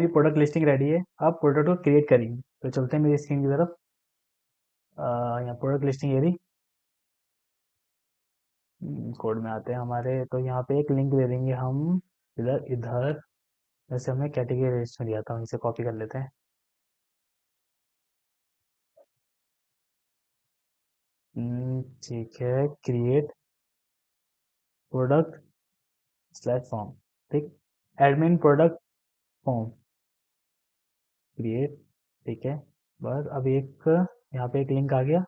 हमारी product listing ready है। अब प्रोडक्ट को क्रिएट करेंगे, तो चलते हैं मेरी स्क्रीन की तरफ। यहाँ प्रोडक्ट लिस्टिंग ये रही। कोड में आते हैं हमारे, तो यहाँ पे एक लिंक दे देंगे हम। इधर इधर जैसे हमने कैटेगरी लिस्ट में दिया था, इसे कॉपी कर लेते हैं। ठीक है, क्रिएट प्रोडक्ट स्लैश फॉर्म। ठीक, एडमिन प्रोडक्ट फॉर्म क्रिएट। ठीक है, बस अब एक यहाँ पे एक लिंक आ गया,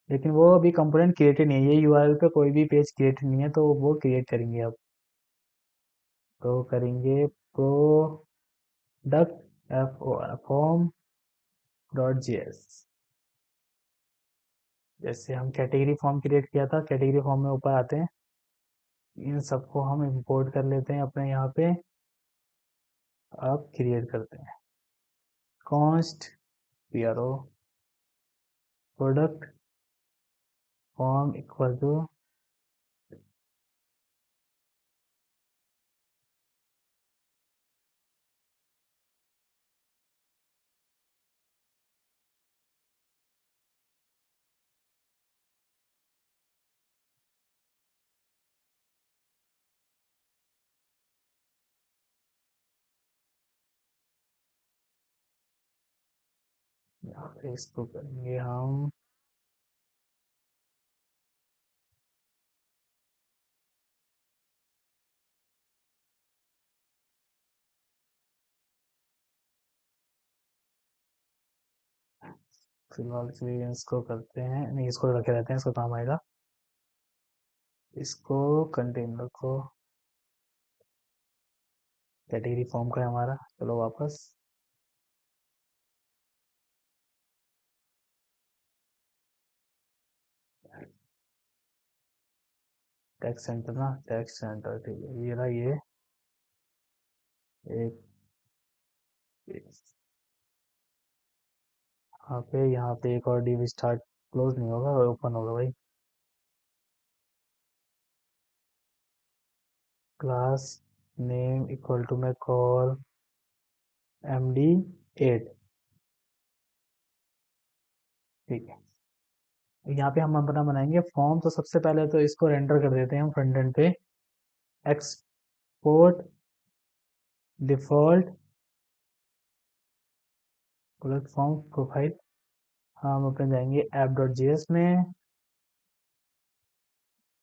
लेकिन वो अभी कंपोनेंट क्रिएटेड नहीं है। ये यूआरएल पे कोई भी पेज क्रिएट नहीं है, तो वो क्रिएट करेंगे अब। तो करेंगे product form dot G S. जैसे हम कैटेगरी फॉर्म क्रिएट किया था, कैटेगरी फॉर्म में ऊपर आते हैं, इन सबको हम इंपोर्ट कर लेते हैं अपने यहाँ पे। अब क्रिएट करते हैं const P R O product form equal to. यहाँ पे इसको करेंगे हम फिलहाल के लिए इसको करते हैं, नहीं इसको रखे रहते हैं, इसको काम आएगा। इसको कंटेन रखो, कैटेगरी फॉर्म का है हमारा। चलो वापस। टैक्स सेंटर ना, टैक्स सेंटर ठीक है, ये रहा ये। एक यहाँ पे एक और डिव स्टार्ट क्लोज नहीं होगा, ओपन होगा भाई। क्लास नेम इक्वल टू मैं कॉल MD8। ठीक है, यहाँ पे हम अपना बनाएंगे फॉर्म। तो सबसे पहले तो इसको रेंडर कर देते हैं हम फ्रंट एंड पे। Export default product form profile. हम अपने जाएंगे ऐप डॉट जी एस में,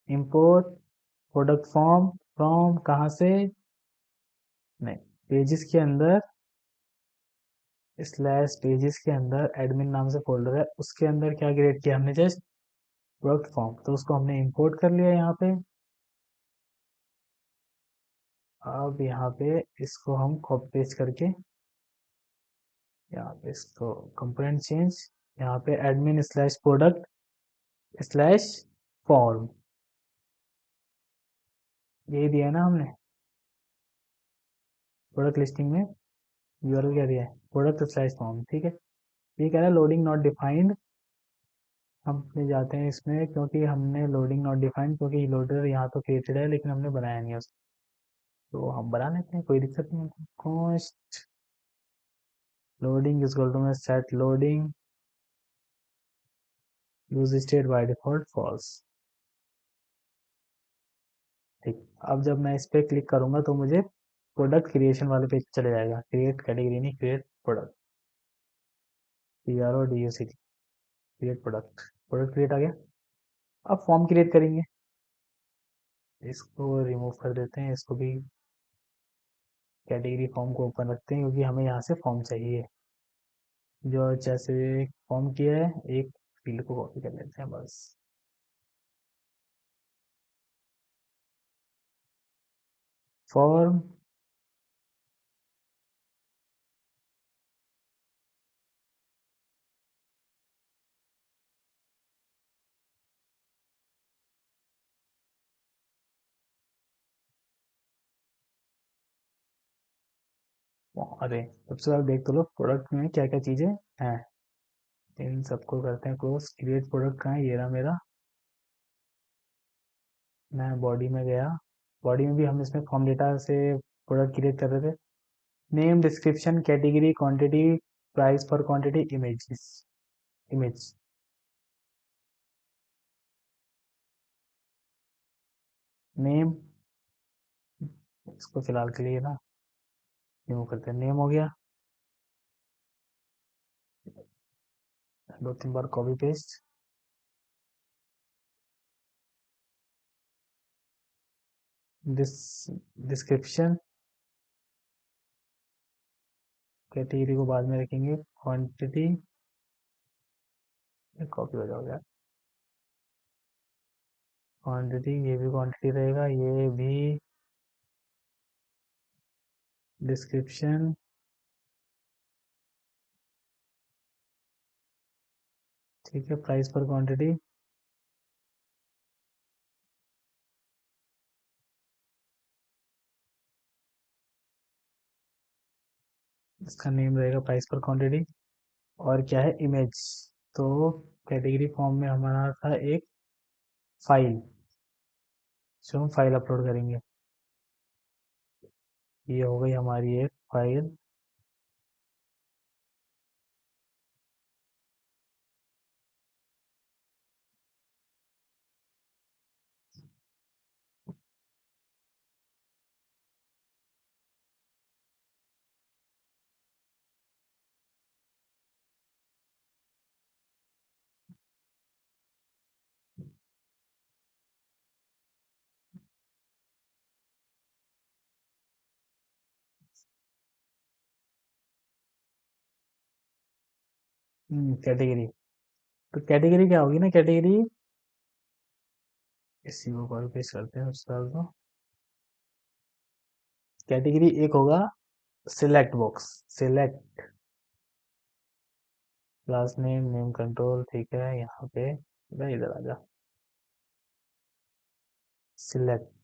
इंपोर्ट प्रोडक्ट फॉर्म फ्रॉम कहाँ से, नहीं, पेजेस के अंदर, स्लैश पेजेस के अंदर एडमिन नाम से फोल्डर है, उसके अंदर क्या क्रिएट किया हमने, जस्ट प्रोडक्ट फॉर्म। तो उसको हमने इंपोर्ट कर लिया यहाँ पे। अब यहाँ पे इसको हम कॉपी पेस्ट करके यहाँ पे इसको कंपोनेंट चेंज, यहाँ पे admin slash product slash form, यही दिया है ना हमने प्रोडक्ट लिस्टिंग में। यूआरएल क्या दिया है, प्रोडक्ट स्लैश फॉर्म। ठीक है, ये कह रहा है लोडिंग नॉट डिफाइंड। हम अपने जाते हैं इसमें, क्योंकि हमने लोडिंग नॉट डिफाइंड, क्योंकि लोडर यहाँ तो क्रिएटेड है लेकिन हमने बनाया नहीं है उसको। तो हम बना लेते हैं, कोई दिक्कत नहीं है। Const loading is equal to में set loading use state by default false. ठीक, अब जब मैं इस पर क्लिक करूंगा तो मुझे प्रोडक्ट क्रिएशन वाले पे चले जाएगा। क्रिएट कैटेगरी नहीं, create product, PRODUCT, create product. Product create a गया। अब फॉर्म क्रिएट करेंगे, इसको रिमूव कर देते हैं, इसको भी कैटेगरी फॉर्म को ओपन रखते हैं, क्योंकि हमें यहाँ से फॉर्म चाहिए। जो जैसे फॉर्म किया है, एक फील्ड को कॉपी कर लेते हैं बस। फॉर्म अरे सबसे पहले देख तो लो प्रोडक्ट में क्या क्या चीज़ें हैं। इन सबको करते हैं क्लोज। क्रिएट प्रोडक्ट कहाँ है, ये रहा मेरा। मैं बॉडी में गया, बॉडी में भी हम इसमें फॉर्म डेटा से प्रोडक्ट क्रिएट कर रहे थे। Name, description, category, quantity, price पर क्वांटिटी, इमेजेस, इमेज। नेम, इसको फिलहाल के लिए ना रिमूव करते हैं। नेम हो गया, 2-3 बार copy paste. Dis description, category को बाद में रखेंगे। क्वांटिटी, कॉपी हो जाओगे। क्वांटिटी, ये भी क्वांटिटी रहेगा, ये भी डिस्क्रिप्शन। ठीक है, प्राइस पर क्वांटिटी, इसका नेम रहेगा प्राइस पर क्वांटिटी। और क्या है, इमेज। तो कैटेगरी फॉर्म में हमारा था एक फाइल, जो हम फाइल अपलोड करेंगे। ये हो गई हमारी एक फाइल। कैटेगरी, तो कैटेगरी क्या होगी ना, कैटेगरी, इसी को कॉपी पेस्ट करते हैं उसका। तो कैटेगरी एक होगा select box, select, class name, name control. ठीक है, यहाँ पे मैं इधर आ जा, सिलेक्ट।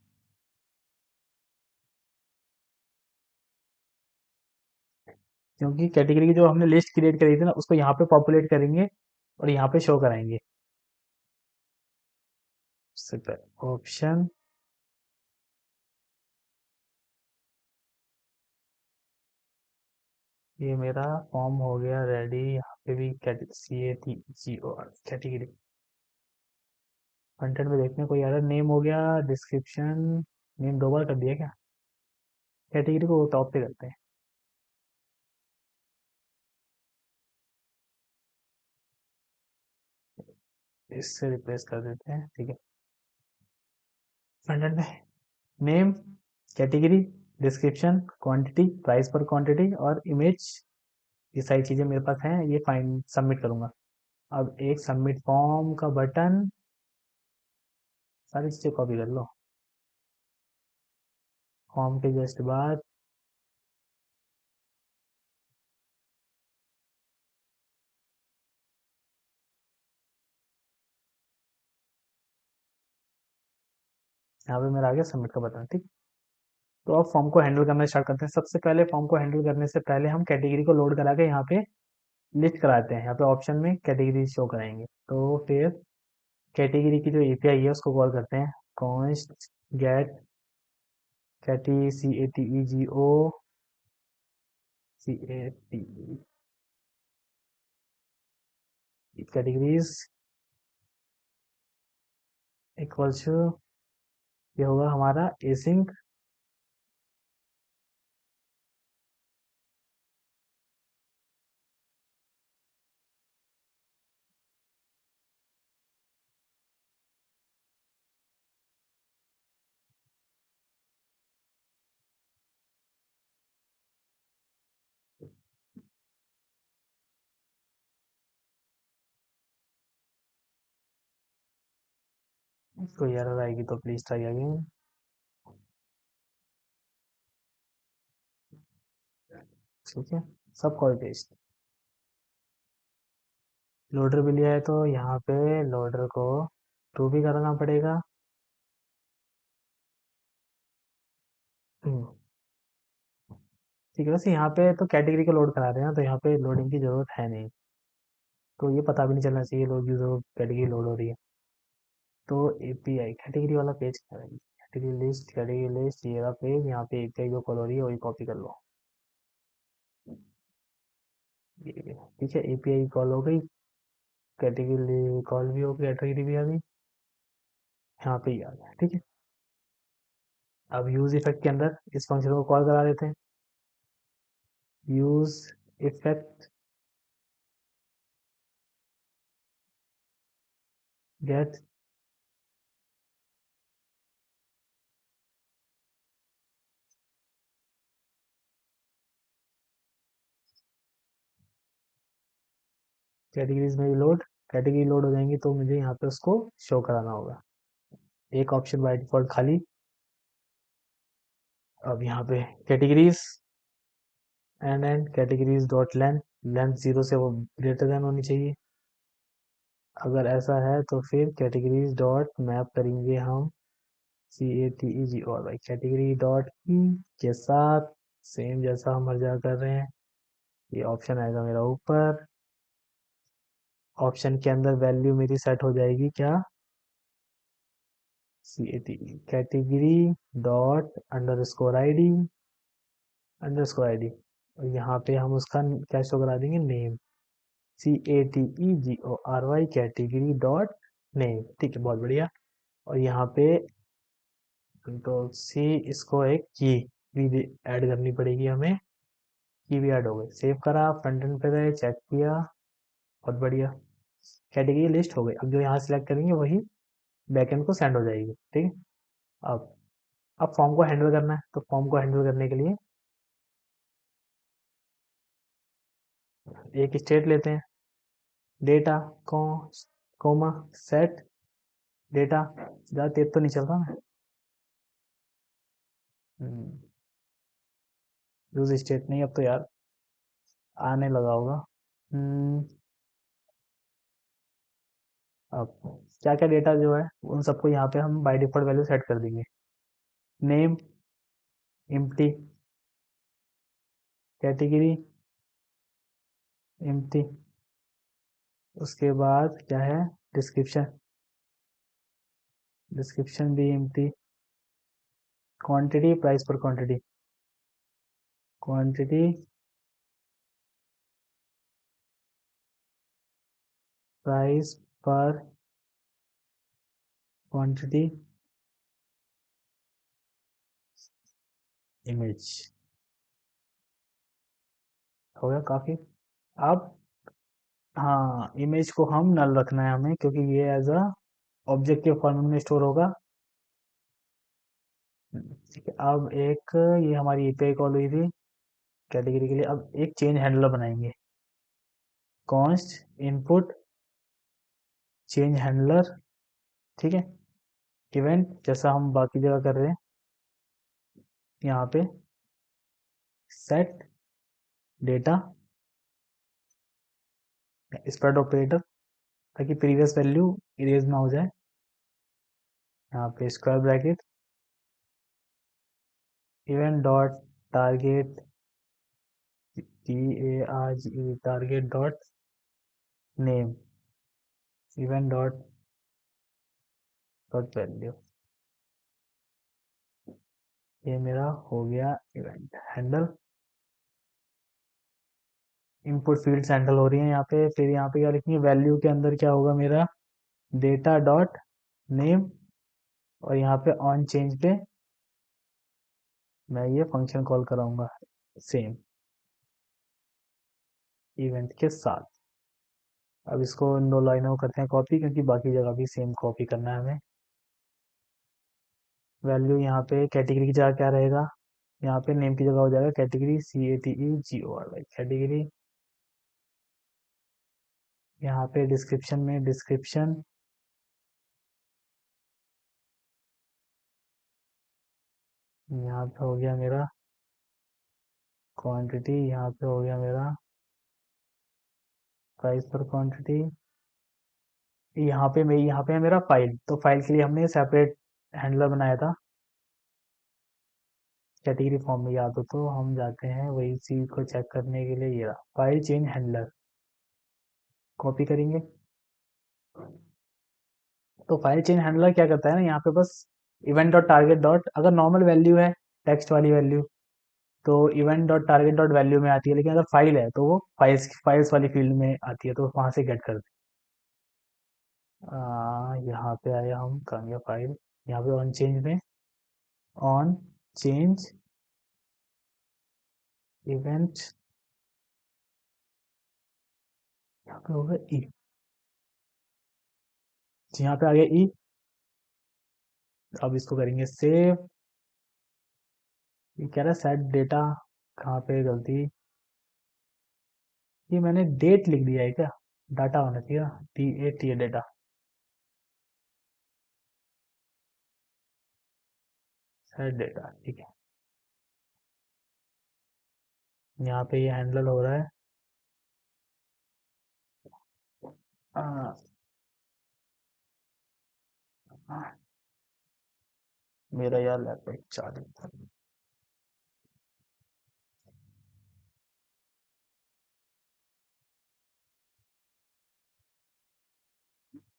क्योंकि कैटेगरी की जो हमने लिस्ट क्रिएट करी थी ना, उसको यहाँ पे पॉपुलेट करेंगे और यहाँ पे शो कराएंगे। ऑप्शन, ये मेरा फॉर्म हो गया रेडी। यहाँ पे भी CATGOR कैटेगरी। कंटेंट में देखने कोई एरर। नेम हो गया, डिस्क्रिप्शन, नेम 2 बार कर दिया क्या, कैटेगरी को टॉप पे करते हैं, इससे रिप्लेस कर देते हैं। ठीक है, कंटेंट में name, category, description, quantity, price पर क्वांटिटी और इमेज, ये सारी चीज़ें मेरे पास हैं। ये फाइन सबमिट करूँगा। अब एक सबमिट फॉर्म का बटन, सारी चीज़ें कॉपी कर लो। फॉर्म के जस्ट बाद यहाँ पे मेरा आ गया सबमिट का बटन। ठीक, तो अब फॉर्म को हैंडल करना स्टार्ट करते हैं। सबसे पहले फॉर्म को हैंडल करने से पहले हम कैटेगरी को लोड करा के यहाँ पे लिस्ट कराते हैं। यहाँ पे ऑप्शन में कैटेगरी शो कराएंगे। तो फिर कैटेगरी की जो एपीआई है उसको कॉल करते हैं, const get caty, CATEGO, CATE categories equals to, ये होगा हमारा एसिंक। कोई एरर आएगी तो प्लीज ट्राई अगेन। ठीक है, सब कॉपी पेस्ट। लोडर भी लिया है तो यहाँ पे लोडर को ट्रू भी कराना पड़ेगा। हम्म, ठीक है, वैसे यहाँ पे तो कैटेगरी को लोड करा रहे हैं तो यहाँ पे लोडिंग की जरूरत है नहीं, तो ये पता भी नहीं चलना चाहिए लोड यूजर कैटेगरी लोड हो रही है। तो एपीआई कैटेगरी वाला page category list, category list, ये रहा पेज। यहाँ पे एपीआई जो कॉल हो रही है वही कॉपी कर लो। ठीक है, एपीआई कॉल हो गई, कैटेगरी कॉल भी हो गई, कैटेगरी भी आ गई, यहाँ पे ही आ गया। ठीक है, अब यूज इफेक्ट के अंदर इस फंक्शन को कॉल करा देते हैं। यूज इफेक्ट गेट कैटेगरीज में भी लोड, कैटेगरी लोड हो जाएंगी तो मुझे यहाँ पे उसको शो कराना होगा। एक ऑप्शन बाय डिफॉल्ट खाली। अब यहाँ पे categories and categories dot length, length 0 से वो ग्रेटर देन होनी चाहिए। अगर ऐसा है तो फिर कैटेगरीज डॉट मैप करेंगे हम CATEGOR कैटेगरी डॉट की के साथ, सेम जैसा हम हर जगह कर रहे हैं। ये ऑप्शन आएगा मेरा ऊपर। ऑप्शन के अंदर वैल्यू मेरी सेट हो जाएगी क्या, CATE category dot under score I D और यहाँ पे हम उसका क्या शो करा देंगे, name, CATEGORY category dot name. ठीक है, बहुत बढ़िया। और यहाँ पे कंट्रोल सी, इसको एक की भी ऐड करनी पड़ेगी हमें। की भी ऐड हो गई, सेव करा, फ्रंट एंड पे गए, चेक किया, बहुत बढ़िया, कैटेगरी लिस्ट हो गई। अब जो यहाँ सिलेक्ट करेंगे वही बैकएंड को सेंड हो जाएगी। ठीक है, अब अब फॉर्म को हैंडल करना है, तो फॉर्म को हैंडल करने के लिए एक स्टेट लेते हैं, डेटा कोमा सेट डेटा। ज़्यादा तेज तो नहीं चल रहा मैं। यूज स्टेट नहीं, अब तो यार आने लगा होगा। हम्म, अब क्या क्या डेटा जो है उन सबको यहाँ पे हम बाय डिफॉल्ट वैल्यू सेट कर देंगे। नेम एम्प्टी, कैटेगरी एम्प्टी, उसके बाद क्या है, डिस्क्रिप्शन, डिस्क्रिप्शन भी एम्प्टी, क्वांटिटी प्राइस पर क्वांटिटी, क्वांटिटी प्राइस पर क्वांटिटी इमेज। हो गया काफ़ी। अब हाँ, इमेज को हम नल रखना है हमें, क्योंकि ये एज अ ऑब्जेक्ट के फॉर्मेट में स्टोर होगा। ठीक है, अब एक ये हमारी एपीआई कॉल हुई थी कैटेगरी के लिए, अब एक चेंज हैंडलर बनाएंगे, कॉन्स्ट इनपुट चेंज हैंडलर। ठीक है, इवेंट जैसा हम बाकी जगह कर रहे हैं, यहाँ पे सेट डेटा स्प्रेड ऑपरेटर, ताकि प्रीवियस वैल्यू इरेज ना हो जाए। यहाँ पे square bracket, event dot target, TARGE target dot name, event dot dot value. ये मेरा हो गया event handle. Input field handle हो रही है यहाँ पे। फिर यहाँ पे क्या लिखेंगे, वैल्यू के अंदर क्या होगा मेरा, डेटा डॉट नेम, और यहाँ पे ऑन चेंज पे मैं ये फंक्शन कॉल कराऊंगा सेम इवेंट के साथ। अब इसको नो लाइनों करते हैं कॉपी, क्योंकि बाकी जगह भी सेम कॉपी करना है हमें। वैल्यू यहाँ पे कैटेगरी की जगह क्या रहेगा, यहाँ पे नेम की जगह हो जाएगा कैटेगरी, CATEGORY कैटेगरी। यहाँ पे डिस्क्रिप्शन में डिस्क्रिप्शन, यहाँ पे हो गया मेरा क्वांटिटी, यहाँ पे हो गया मेरा प्राइस पर क्वांटिटी। यहाँ पे है मेरा फाइल, तो फाइल के लिए हमने सेपरेट हैंडलर बनाया था कैटेगरी फॉर्म में, याद हो तो हम जाते हैं वही चीज को चेक करने के लिए, ये रहा फाइल चेंज हैंडलर, कॉपी करेंगे। तो फाइल चेंज हैंडलर क्या करता है ना, यहाँ पे बस इवेंट डॉट टारगेट डॉट, अगर नॉर्मल वैल्यू है टेक्स्ट वाली वैल्यू, तो event dot target dot value में आती है, लेकिन अगर फाइल है तो वो फाइल्स फाइल्स वाली फील्ड में आती है, तो वहाँ से गेट करते हैं। यहाँ पे आए हम, कहाँ गया फाइल, यहाँ पे ऑन चेंज में, ऑन चेंज इवेंट, यहाँ पे होगा ई, यहाँ पे आ गया ई। अब इसको करेंगे सेव। ये कह रहा है सेट डेटा, कहाँ पे गलती, ये मैंने डेट लिख दिया है क्या, डाटा होना चाहिए ना, T A data, set data, ठीक है। यहाँ पे ये हैंडल हो रहा है। आ, आ, मेरा यार लैपटॉप चालू,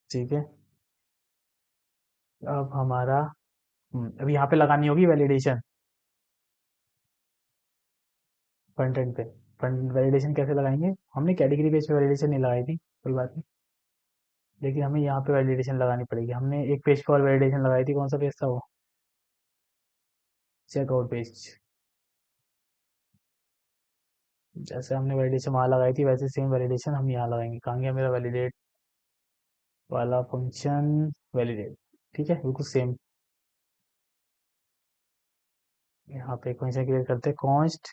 ठीक है। अब हमारा अब यहाँ पे लगानी होगी वैलिडेशन फ्रंट एंड पे। फ्रंट वैलिडेशन कैसे लगाएंगे, हमने कैटेगरी पेज पे वैलिडेशन नहीं लगाई थी, कोई बात नहीं, लेकिन हमें यहाँ पे वैलिडेशन लगानी पड़ेगी। हमने एक पेज पे और वैलिडेशन लगाई थी, कौन सा पेज था वो, चेकआउट पेज। जैसे हमने वैलिडेशन वहाँ लगाई थी, वैसे सेम वैलिडेशन हम यहाँ लगाएंगे। कहाँ गया मेरा वैलिडेट वाला फंक्शन, वैलिडेट, ठीक है, बिल्कुल सेम। यहाँ पे फंक्शन क्रिएट करते हैं, कॉन्स्ट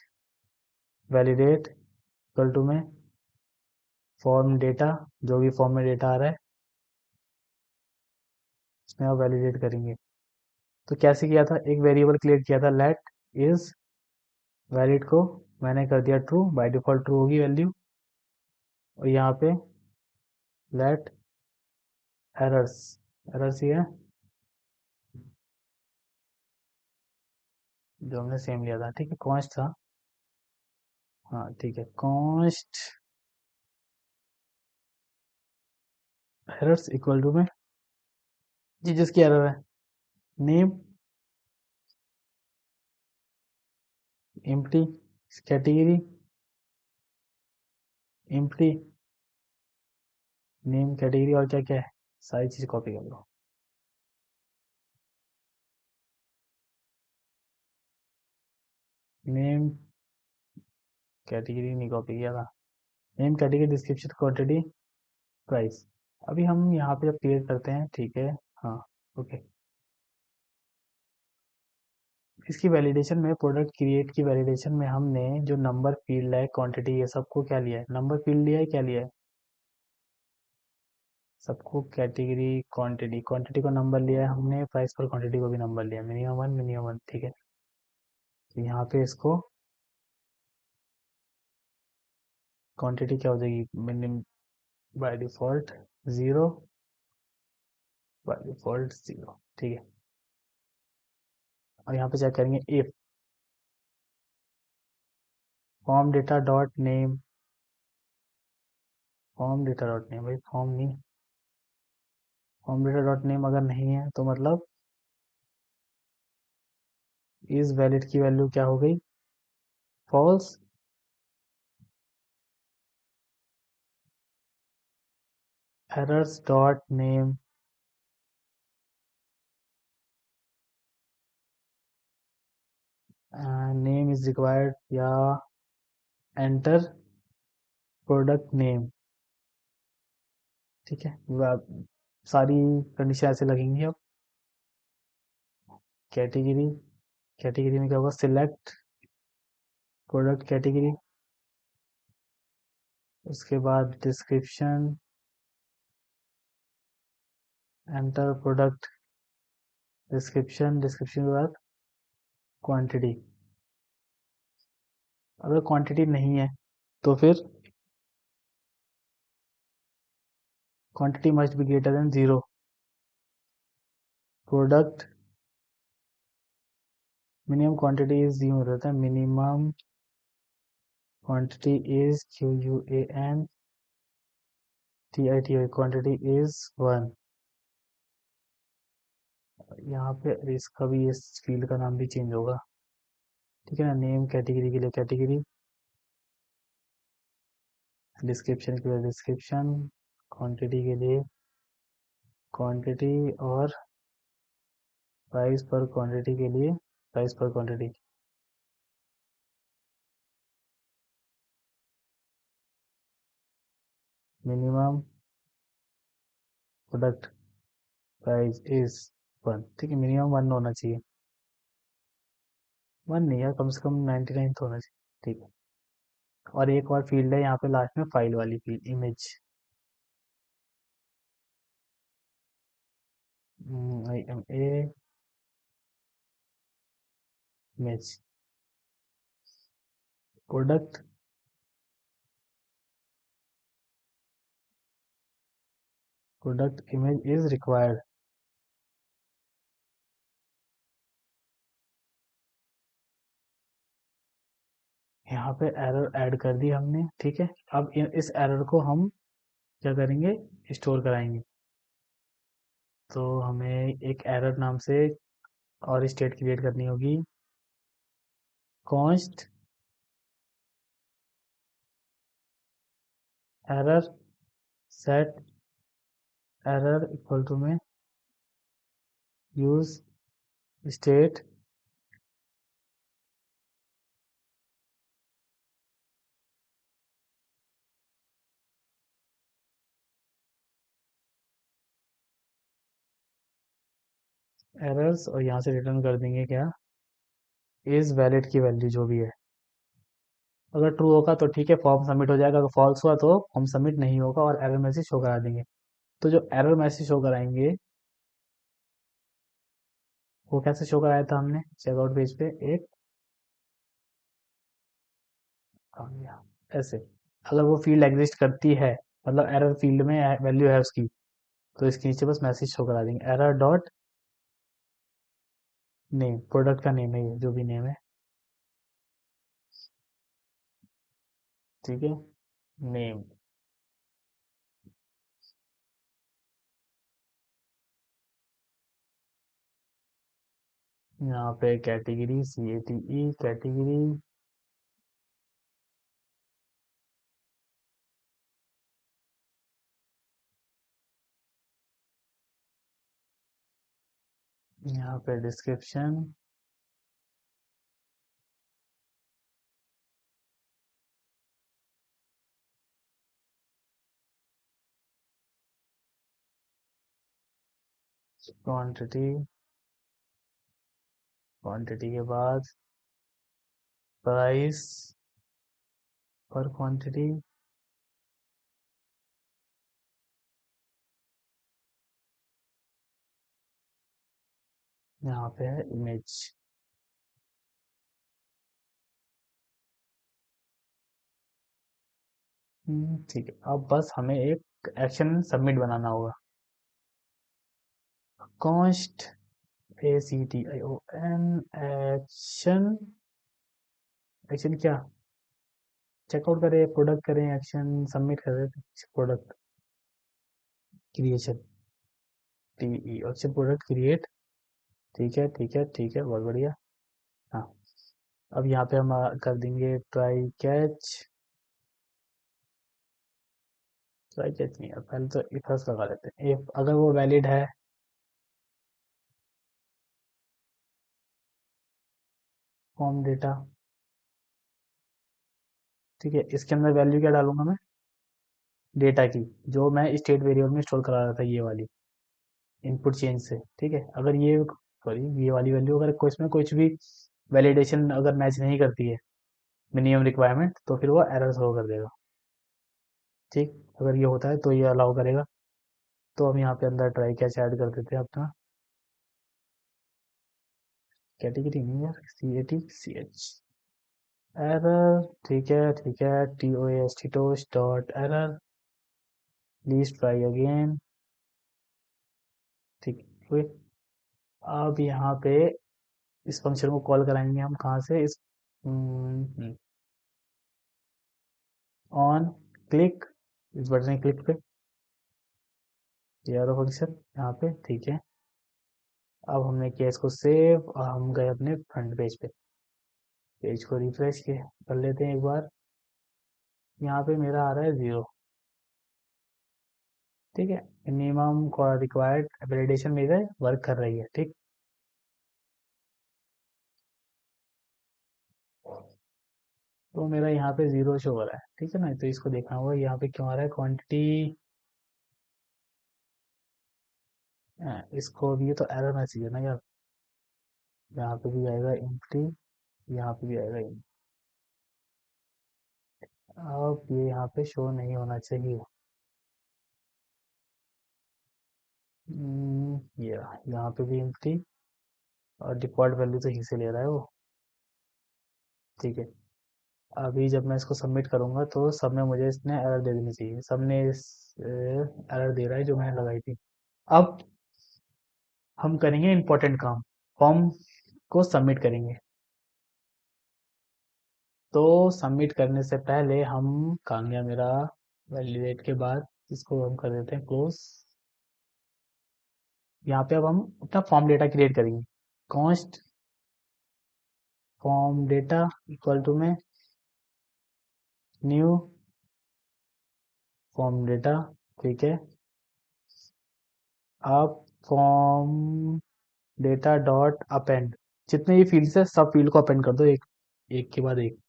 वैलिडेट इक्वल टू में फॉर्म डेटा, जो भी फॉर्म में डेटा आ रहा है इसमें आप वैलिडेट करेंगे। तो कैसे किया था, एक वेरिएबल क्रिएट किया था, लेट इज वैलिड को मैंने कर दिया ट्रू, बाय डिफॉल्ट ट्रू होगी वैल्यू। और यहाँ पे लेट एरर्स, एरर्स ये है जो हमने सेम लिया था, ठीक है, कॉन्स्ट था। हाँ ठीक है, कॉन्स्ट एरर्स इक्वल टू में, जी जिसकी एरर है, name empty, category empty, name category, और क्या क्या है, सारी चीज कॉपी कर लो। नेम कैटेगरी नहीं कॉपी किया था, name category description quantity price. अभी हम यहाँ पे जब क्लियर करते हैं, ठीक है, हाँ, ओके। इसकी वैलिडेशन में, प्रोडक्ट क्रिएट की वैलिडेशन में हमने जो नंबर फील्ड है, क्वांटिटी, ये सबको क्या लिया है, नंबर फील्ड लिया है, क्या लिया है, सबको कैटेगरी, क्वांटिटी, क्वांटिटी को नंबर लिया है हमने, प्राइस पर क्वांटिटी को भी नंबर लिया है, मिनिमम वन मिनिमम वन, ठीक है। तो यहाँ पे इसको क्वांटिटी क्या हो जाएगी, minimum by default zero, by default zero, ठीक है। और यहाँ पे चेक करेंगे if form data dot name, form data dot name, भाई फॉर्म नहीं, फॉर्म डेटा डॉट नेम अगर नहीं है तो मतलब इज वैलिड की वैल्यू क्या हो गई, false. Errors dot name, name is required, या एंटर प्रोडक्ट नेम, ठीक है। सारी कंडीशन ऐसे लगेंगी। अब कैटेगरी, कैटेगरी में क्या होगा, सिलेक्ट प्रोडक्ट कैटेगरी, उसके बाद description, enter product description, description के बाद क्वांटिटी। अगर क्वांटिटी नहीं है तो फिर quantity must be greater than zero, product minimum quantity is, यूँ रहता है, minimum quantity is QUANTITY, quantity is one. यहाँ पे इसका भी, इस फील्ड का नाम भी चेंज होगा, ठीक है ना। नेम कैटेगरी के लिए कैटेगरी, डिस्क्रिप्शन के लिए डिस्क्रिप्शन, क्वांटिटी के लिए क्वांटिटी, और प्राइस पर क्वांटिटी के लिए प्राइस पर quantity. Minimum product price is 1। ठीक है, मिनिमम 1 होना चाहिए। 1 नहीं यार, कम से कम 99 तो होना चाहिए। ठीक है। और एक और फील्ड है यहाँ पे लास्ट में, फाइल वाली field, image. IMA image, product product image is required. यहाँ पे एरर ऐड कर दी हमने। ठीक है, अब इस एरर को हम क्या करेंगे, स्टोर कराएंगे। तो हमें एक एरर नाम से और स्टेट क्रिएट करनी होगी। Const error set error equal to में यूज स्टेट एरर्स, और यहाँ से रिटर्न कर देंगे क्या, इज वैलिड की वैल्यू जो भी है। अगर ट्रू होगा तो ठीक है, फॉर्म सबमिट हो जाएगा। अगर फॉल्स हुआ तो फॉर्म सबमिट नहीं होगा और एरर मैसेज शो करा देंगे। तो जो एरर मैसेज शो कराएंगे, वो कैसे शो कराया था हमने चेकआउट पेज पे, एक आ गया ऐसे। अगर वो फील्ड एग्जिस्ट करती है, मतलब एरर फील्ड में वैल्यू है उसकी, तो इसके नीचे बस मैसेज शो करा देंगे, एरर डॉट नेम, प्रोडक्ट का नेम है ये, जो भी नेम है। ठीक है, नेम। यहाँ पे कैटेगरी, CATE कैटेगरी। यहाँ पे डिस्क्रिप्शन, क्वांटिटी, क्वांटिटी के बाद प्राइस पर क्वांटिटी। यहाँ पे है इमेज। ठीक है, अब बस हमें एक एक्शन सबमिट बनाना होगा। कॉन्स्ट ACTION एक्शन, एक्शन क्या, चेकआउट करें, प्रोडक्ट करें, एक्शन सबमिट करें, product creation, TE action product create. ठीक है, ठीक है, ठीक है, बहुत बढ़िया। हाँ, अब यहाँ पे हम कर देंगे ट्राई कैच। ट्राई कैच नहीं है, पहले तो if else लगा लेते हैं, if अगर वो वैलिड है। फॉर्म डेटा, ठीक है, इसके अंदर वैल्यू क्या डालूंगा मैं, डेटा की, जो मैं स्टेट वेरिएबल में स्टोर करा रहा था, ये वाली इनपुट चेंज से। ठीक है, अगर ये, सॉरी, ये वाली वैल्यू अगर कोई इसमें कुछ भी वैलिडेशन अगर मैच नहीं करती है मिनिमम रिक्वायरमेंट, तो फिर वो एरर थ्रो कर देगा। ठीक, अगर ये होता है तो ये अलाउ करेगा। तो हम यहाँ पे अंदर ट्राई कैच ऐड कर देते हैं अपना, कैटेगरी नहीं यार, CATCH एरर। ठीक है, ठीक है, TOAST dot error, please try again. ठीक है, अब यहाँ पे इस फंक्शन को कॉल कराएंगे हम कहाँ से, इस ऑन क्लिक, इस बटन क्लिक पे, ये वाला फंक्शन यहाँ पे। ठीक है, अब हमने किया इसको सेव और हम गए अपने फ्रंट पेज पे। पेज को रिफ्रेश कर लेते हैं एक बार। यहाँ पे मेरा आ रहा है 0। ठीक है, मिनिमम रिक्वायर्ड वैलिडेशन मेरे वर्क कर रही है। ठीक, तो मेरा यहाँ पे 0 शो हो रहा है। ठीक है ना, तो इसको देखना होगा यहाँ पे क्यों आ रहा है क्वांटिटी। इसको भी, ये तो एरर मैसेज है ना यार। यहाँ पे भी आएगा एम्प्टी, यहाँ पे भी आएगा empty। अब ये यहाँ पे शो नहीं होना चाहिए। ये यहाँ पे भी एम्प्टी, और डिफॉल्ट वैल्यू तो ही से ले रहा है वो। ठीक है, अभी जब मैं इसको सबमिट करूंगा तो सब में मुझे इसने एरर दे देनी चाहिए। सब ने इस एरर दे रहा है जो मैंने लगाई थी। अब हम करेंगे इंपॉर्टेंट काम, फॉर्म को सबमिट करेंगे। तो सबमिट करने से पहले हम, कहाँ गया मेरा वैलिडेट के बाद, इसको हम कर देते हैं क्लोज। यहाँ पे अब हम अपना फॉर्म डेटा क्रिएट करेंगे। Const form data equal to में न्यू फॉर्म डेटा। ठीक है, अब फॉर्म डेटा डॉट अपेंड, जितने ये फील्ड्स है सब फील्ड को अपेंड कर दो, एक एक के बाद एक।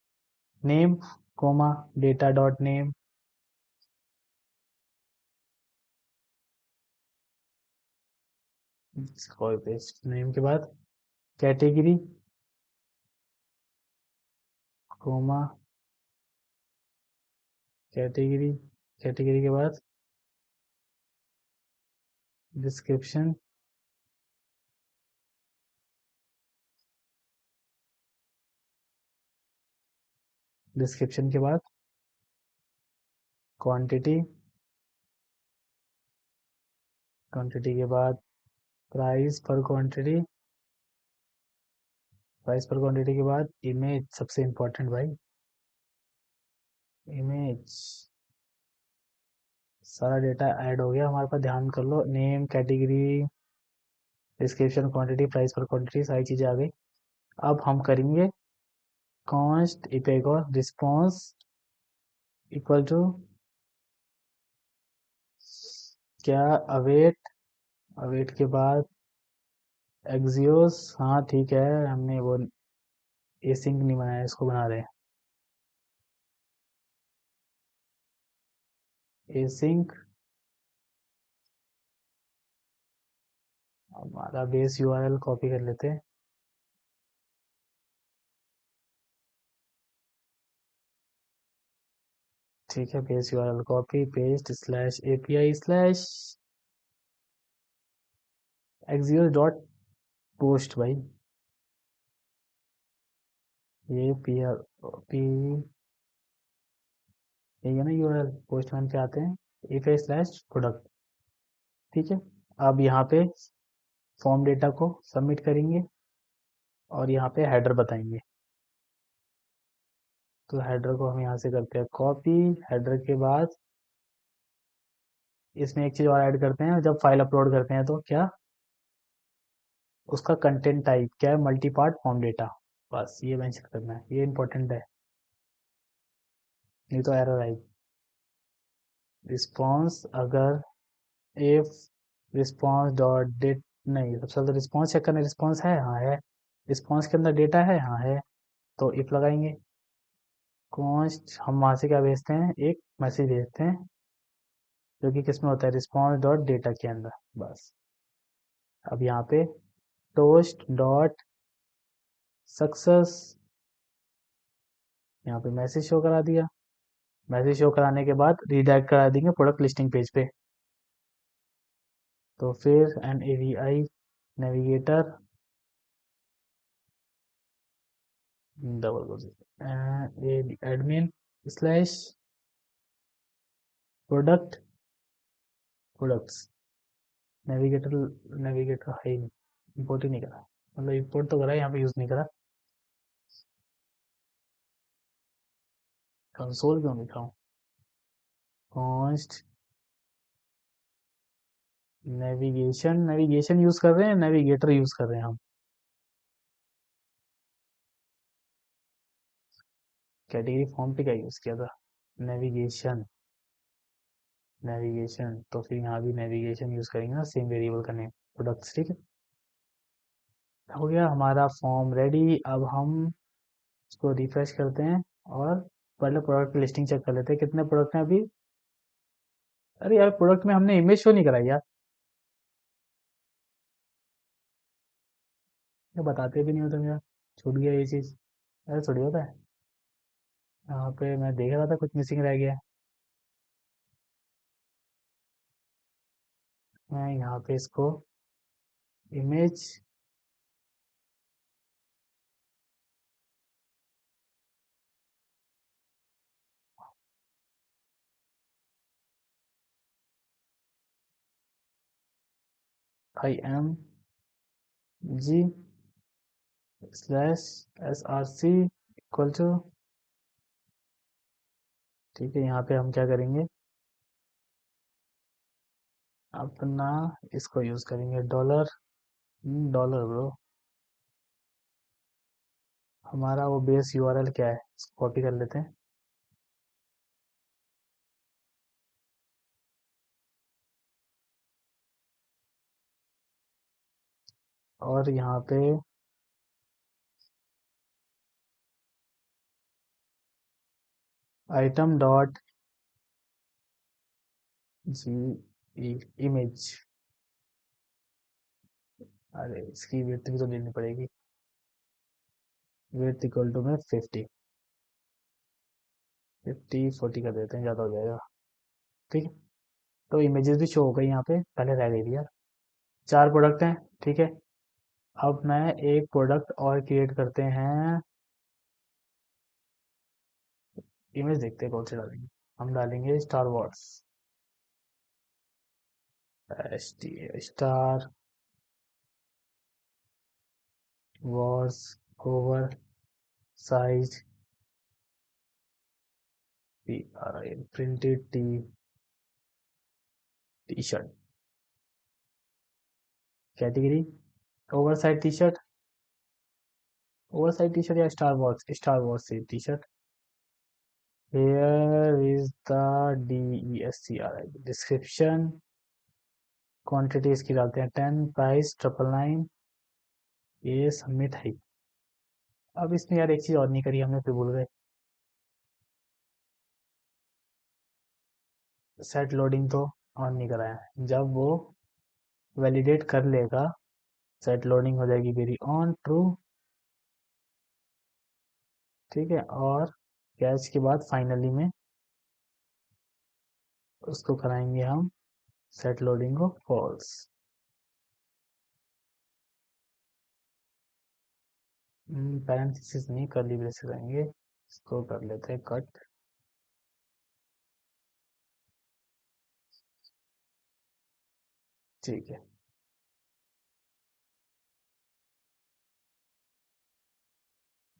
Name comma data dot name, copy paste name के बाद कैटेगरी कोमा कैटेगरी, कैटेगरी के बाद डिस्क्रिप्शन, डिस्क्रिप्शन के बाद क्वांटिटी, क्वांटिटी के बाद प्राइस पर क्वांटिटी, प्राइस पर क्वांटिटी के बाद इमेज, सबसे इम्पोर्टेंट भाई, इमेज। सारा डेटा ऐड हो गया हमारे पास, ध्यान कर लो। Name category description quantity price पर क्वांटिटी सारी चीज़ें आ गई। अब हम करेंगे कॉन्स्ट इपेगो रिस्पॉन्स इक्वल टू क्या, अवेट, अवेट के बाद एक्सियोस। हाँ ठीक है, हमने वो एसिंक नहीं बनाया, इसको बना रहे हैं एसिंक। हमारा बेस यूआरएल कॉपी कर लेते हैं। ठीक है, base URL copy paste slash API slash Axios dot post भाई। ये पी आर पी, यही है ना यूआरएल, पोस्टमैन पे आते हैं, एपीआई स्लैश प्रोडक्ट। ठीक है, अब यहाँ पे फॉर्म डेटा को सबमिट करेंगे और यहाँ पे हेडर बताएंगे। तो हेडर को हम यहाँ से करते हैं कॉपी। हेडर के बाद इसमें एक चीज़ और ऐड करते हैं, जब फाइल अपलोड करते हैं तो क्या, उसका कंटेंट टाइप क्या है, मल्टी पार्ट फॉर्म डेटा। बस ये मेंशन करना है, ये इंपॉर्टेंट है, नहीं तो एरर आएगी। रिस्पॉन्स अगर इफ रिस्पॉन्स डॉट डेट, नहीं, सबसे पहले रिस्पॉन्स चेक करना, रिस्पॉन्स है, हाँ है। रिस्पॉन्स के अंदर डेटा है, हाँ है, तो इफ लगाएंगे। कॉन्स्ट हम वहाँ से क्या भेजते हैं, एक मैसेज भेजते हैं जो कि किसमें होता है, रिस्पॉन्स डॉट डेटा के अंदर। बस, अब यहाँ पे टोस्ट डॉट सक्सेस, यहाँ पे मैसेज शो करा दिया। मैसेज शो कराने के बाद रीडायरेक्ट करा देंगे प्रोडक्ट लिस्टिंग पेज पे। तो फिर N A V I navigator double admin slash product products. Navigator, navigator है ही नहीं, इम्पोर्ट ही नहीं करा, मतलब इम्पोर्ट तो करा है, यहाँ पे यूज़ नहीं करा। कंसोल क्यों लिखा हूँ, कॉन्स्ट नेविगेशन, नेविगेशन यूज़ कर रहे हैं, नेविगेटर यूज़ कर रहे हैं हम। कैटेगरी फॉर्म पे क्या यूज़ किया था? नेविगेशन। नेविगेशन तो फिर यहाँ भी नेविगेशन यूज़ करेंगे ना, सेम वेरिएबल का नेम, प्रोडक्ट्स। ठीक है, हो गया हमारा फॉर्म रेडी। अब हम इसको रिफ्रेश करते हैं और पहले प्रोडक्ट की लिस्टिंग चेक कर लेते हैं कितने प्रोडक्ट हैं अभी। अरे यार, प्रोडक्ट में हमने इमेज शो नहीं कराई यार, ये बताते भी नहीं हो तुम यार। छूट गया ये चीज़। अरे थोड़ी होता है, यहाँ पे मैं देख रहा था कुछ मिसिंग रह गया है। मैं यहाँ पे इसको image IMG slash SRC equal to, ठीक है, यहाँ पे हम क्या करेंगे, अपना इसको यूज़ करेंगे डॉलर। डॉलर ब्रो, हमारा वो बेस URL क्या है, इसको कॉपी कर लेते हैं। और यहाँ पे आइटम डॉट जी इमेज, अरे इसकी विड्थ भी तो देनी पड़ेगी। विड्थ इक्वल टू में 50 कर देते हैं, ज़्यादा हो जाएगा। ठीक है, तो इमेजेस भी शो हो गई यहाँ पे, पहले रह गई थी यार। 4 प्रोडक्ट हैं, ठीक है। अब मैं एक प्रोडक्ट और क्रिएट करते हैं। इमेज देखते हैं कौन सी डालेंगे। हम डालेंगे star Wars. Star Wars over size printed T shirt. Category over size T shirt, over size T shirt या स्टार वॉर्स से T shirt. Here is the DESCRI description. Quantity इसकी डालते हैं 10, प्राइस 999, ये सबमिट है। अब इसमें यार एक चीज़ और नहीं करी हमने, फिर भूल गए। सेट लोडिंग तो ऑन नहीं कराया है। जब वो वैलिडेट कर लेगा, सेट लोडिंग हो जाएगी मेरी ऑन ट्रू। ठीक है, और कैच के बाद फाइनली में उसको कराएंगे हम सेट लोडिंग को फॉल्स। पैरेंथेसिस नहीं, कर्ली ब्रेसेस आएंगे, इसको कर लेते हैं कट। ठीक है,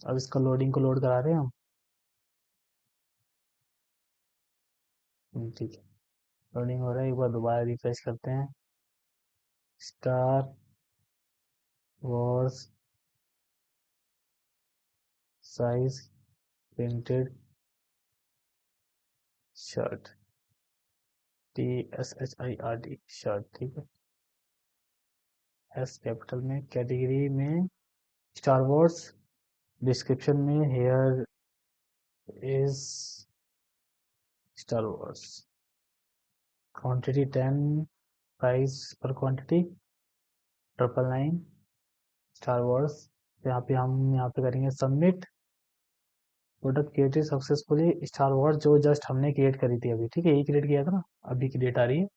अब इसका लोडिंग को लोड करा रहे हैं हम। ठीक है, लोडिंग हो रहा है, एक बार दोबारा रिफ्रेश करते हैं। Star Wars size printed shirt, TSHIRT shirt. ठीक है, एस कैपिटल में, कैटेगरी में स्टार वॉर्स, डिस्क्रिप्शन में here is star Wars, quantity 10, price पर क्वांटिटी 999, स्टार वॉर्स। यहाँ पे हम यहाँ पे करेंगे submit. Product created successfully star Wars, जो जस्ट हमने क्रिएट करी थी अभी। ठीक है, यही क्रिएट किया था ना, अभी की डेट आ रही है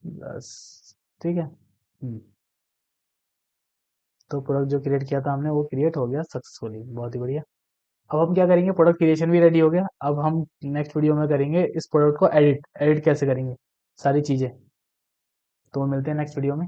बस। ठीक है, तो प्रोडक्ट जो क्रिएट किया था हमने वो क्रिएट हो गया सक्सेसफुली, बहुत ही बढ़िया। अब हम क्या करेंगे, प्रोडक्ट क्रिएशन भी रेडी हो गया। अब हम नेक्स्ट वीडियो में करेंगे इस प्रोडक्ट को एडिट, एडिट कैसे करेंगे सारी चीज़ें। तो मिलते हैं नेक्स्ट वीडियो में।